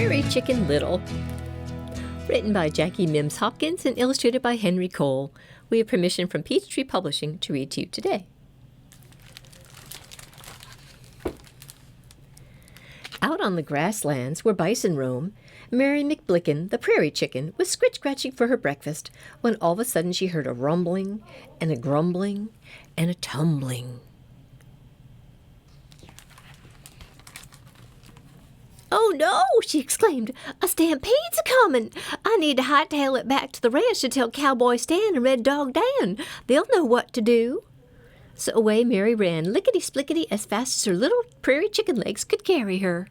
Prairie Chicken Little. Written by Jackie Mims Hopkins and illustrated by Henry Cole. We have permission from Peachtree Publishing to read to you today. Out on the grasslands where bison roam, Mary McBlicken, the prairie chicken, was scritch-scratching for her breakfast when all of a sudden she heard a rumbling and a grumbling and a tumbling. "Oh no!" she exclaimed. "A stampede's a-comin'! I need to hightail it back to the ranch to tell Cowboy Stan and Red Dog Dan. They'll know what to do." So away Mary ran, lickety-splickety, as fast as her little prairie chicken legs could carry her.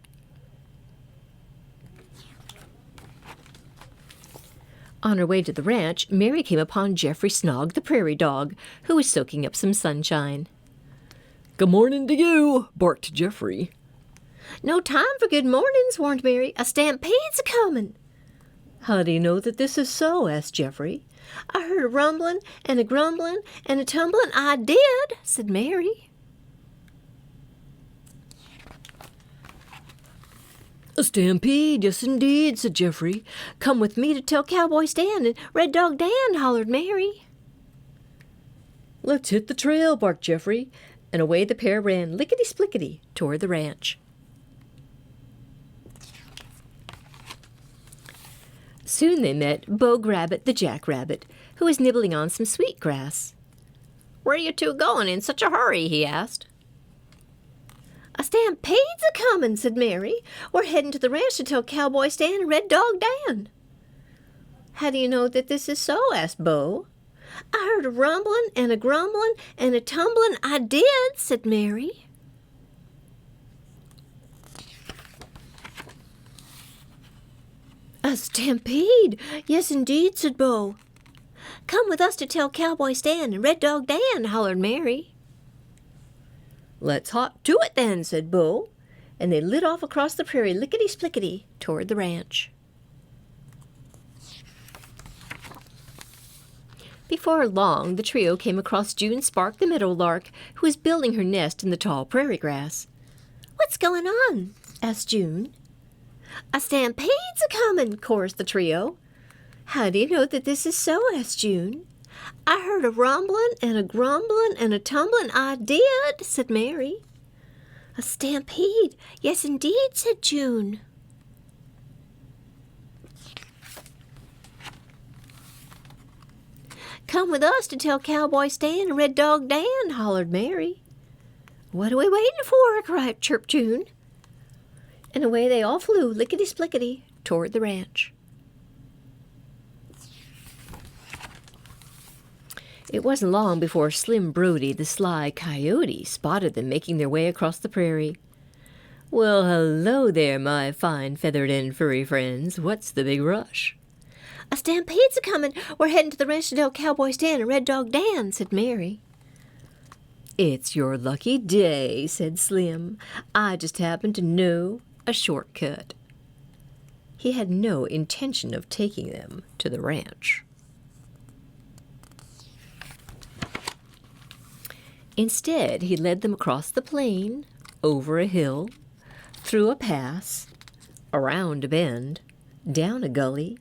On her way to the ranch, Mary came upon Jeffrey Snog, the prairie dog, who was soaking up some sunshine. "Good morning to you," barked Jeffrey. "No time for good mornings," warned Mary. "A stampede's a-comin'." "How do you know that this is so?" asked Jeffrey. "I heard a rumbling and a grumbling and a tumbling." "I did," said Mary. "A stampede, yes indeed," said Jeffrey. "Come with me to tell Cowboy Stan and Red Dog Dan," hollered Mary. "Let's hit the trail," barked Jeffrey, and away the pair ran lickety-splickety toward the ranch. Soon they met Beau Grabbit the jackrabbit, who was nibbling on some sweet grass. "Where are you two going in such a hurry?" he asked. "A stampede's a-comin'," said Mary. "We're heading to the ranch to tell Cowboy Stan and Red Dog Dan." "How do you know that this is so?" asked Beau. "I heard a rumbling and a grumbling and a tumbling." "I did," said Mary. "A stampede, yes indeed," said Beau. "Come with us to tell Cowboy Stan and Red Dog Dan," hollered Mary. "Let's hop to it then," said Beau, and they lit off across the prairie lickety-splickety toward the ranch. Before long, the trio came across June Spark the meadowlark, who was building her nest in the tall prairie grass. "What's going on?" asked June. "A stampede's a-comin'," chorused the trio. "How do you know that this is so?" asked June. "I heard a rumbling and a grumbling and a tumbling." "I did," said Mary. "A stampede, yes indeed," said June. "Come with us to tell Cowboy Stan and Red Dog Dan," hollered Mary. "What are we waiting for?" chirped June. And away they all flew, lickety-splickety, toward the ranch. It wasn't long before Slim Brody, the sly coyote, spotted them making their way across the prairie. "Well, hello there, my fine feathered and furry friends. What's the big rush?" "A stampede's a-comin'. We're heading to the ranch to tell Cowboy Stan and Red Dog Dan," said Mary. "It's your lucky day," said Slim. "I just happen to know a shortcut." He had no intention of taking them to the ranch. Instead, he led them across the plain, over a hill, through a pass, around a bend, down a gully,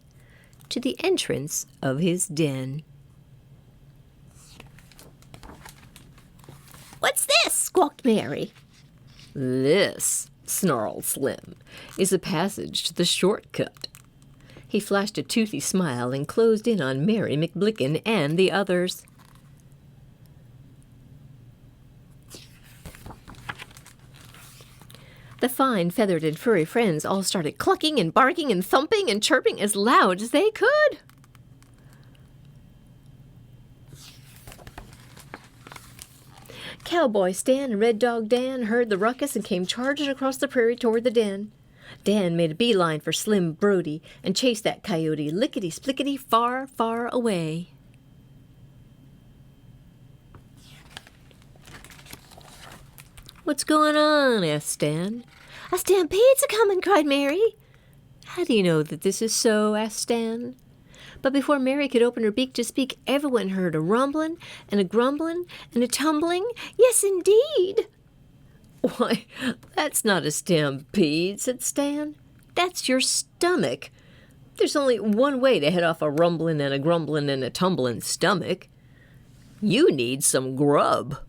to the entrance of his den. "What's this?" squawked Mary. "This," snarled Slim, "is a passage to the shortcut." He flashed a toothy smile and closed in on Mary McBlicken and the others. The fine feathered and furry friends all started clucking and barking and thumping and chirping as loud as they could. Cowboy Stan and Red Dog Dan heard the ruckus and came charging across the prairie toward the den. Dan made a beeline for Slim Brody and chased that coyote lickety-splickety far, far away. "What's going on?" asked Stan. "A stampede's a-comin'," cried Mary. "How do you know that this is so?" asked Stan. But before Mary could open her beak to speak, everyone heard a rumbling and a grumbling and a tumbling. "Yes, indeed." "Why, that's not a stampede," said Stan. That's your stomach. There's only one way to head off a rumbling and a grumbling and a tumbling stomach. You need some grub.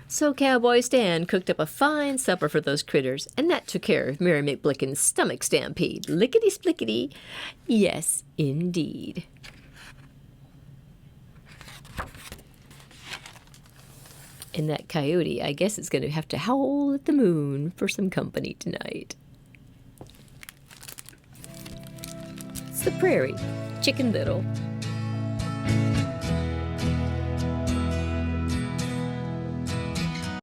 So Cowboy Stan cooked up a fine supper for those critters, and that took care of Mary McBlicken's stomach stampede. Lickety-splickety. Yes, indeed. And that coyote, I guess, is going to have to howl at the moon for some company tonight. It's the Prairie Chicken Little.